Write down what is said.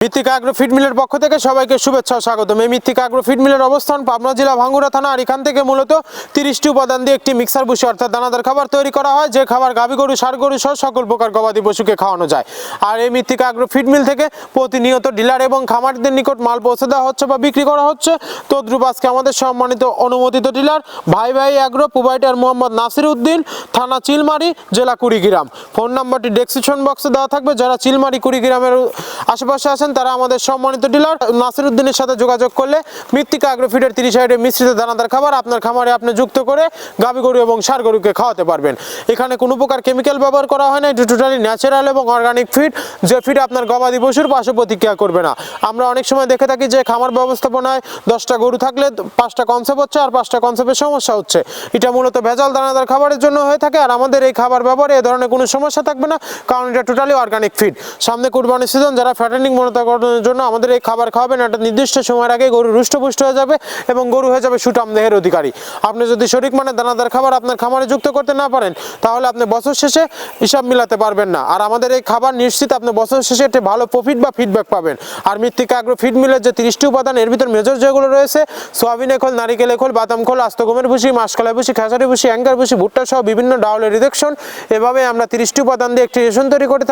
মৃত্তিকা agro feed মিলের পক্ষ থেকে সবাইকে শুভেচ্ছা ও স্বাগতম। এই মৃত্তিকা অ্যাগ্রো ফিড মিলের অবস্থান পাবনা জেলা ভাঙ্গুড়া থানা। আর এখান থেকে মূলত 30টি উপাদান দিয়ে একটি মিক্সার ভুসি অর্থাৎ দানাদার খাবার তৈরি করা হয়, যে খাবার গাভী গরু ষাঁড় গরু সহ সকল প্রকার গবাদি পশুকে খাওয়ানো যায়। আর এই মৃত্তিকা অ্যাগ্রো ফিড মিল থেকে প্রতিনিয়ত ডিলার এবং খামারিদের নিকট মাল পৌঁছে দেওয়া হচ্ছে বা বিক্রি করা হচ্ছে। তদ্রুপ আজকে আমাদের সম্মানিত অনুমোদিত ডিলার ভাই ভাই অ্যাগ্রো প্রোভাইডার মোহাম্মদ নাসির উদ্দিন, থানা চিলমারি, জেলা কুড়িগ্রাম। ফোন নাম্বারটি ডেসক্রিপশন বক্সে দেওয়া থাকবে। যারা চিলমারি কুড়িগ্রামের আশেপাশে আছেন তারা আমাদের সম্মানিত ডিলার নাসির উদ্দিনের সাথে যোগাযোগ করলে মৃত্তিকা অ্যাগ্রো ফিডের 30 আইটেম মিশ্রিত দানাদার খাবার আপনার খামারে আপনি যুক্ত করে গাভী গরু এবং ষাঁড় গরুকে খাওয়াতে পারবেন। এখানে কোনো প্রকার কেমিক্যাল ব্যবহার করা হয় না। এটি টোটালি ন্যাচারাল এবং অর্গানিক ফিড, যে ফিড আপনার গবাদি পশুর পার্শ্ব প্রতিক্রিয়া করবে না। আমরা অনেক সময় দেখে থাকি যে খামার ব্যবস্থাপনায় 10টা গরু থাকলে 5টা কনসেপ্ট হচ্ছে আর 5টা কনসেপ্টের সমস্যা হচ্ছে। এটা মূলত ভেজাল দানাদার খাবারের জন্য হয়ে থাকে। আর আমাদের এই খাবার ব্যবহারে এ ধরনের কোনো সমস্যা থাকবে না, কারণ এটা টোটালি অর্গানিক ফিড। সামনে কুরবানি সিজন, যারা ফ্যাটেনিং মনোকরণের জন্য আমাদের এই খাবার খাওয়াবেন, একটা নির্দিষ্ট সময়ের আগে গরু রুষ্টপুষ্ট হয়ে যাবে এবং গরু হয়ে যাবে সুঠাম দেহের অধিকারী। আপনি যদি সঠিক মানে দানাদার খাবার আপনার খামারে যুক্ত করতে না পারেন, তাহলে আপনি বছর শেষে হিসাব মিলাতে পারবেন না। আর আমাদের এই খাবার নিশ্চিত আপনি বছর শেষে একটি ভালো প্রফিট বা ফিডব্যাক পাবেন। আর মৃত্তিকা অ্যাগ্রো ফিড মিলের যে 30টি উপাদান, এর ভিতর মেজর যেগুলো রয়েছে সোয়াবিন খোল, নারিকেল খোল, বাদাম খোল, আস্ত গমের ভুসি, মাসকলাই ভুসি, খেসারি ভুসি, অ্যাঙ্গার ভুসি, ভুট্টা সহ বিভিন্ন ডাউলের রিডাকশন। এভাবে আমরা 30টি উপাদান দিয়ে একটি রেশন তৈরি করে থাকি।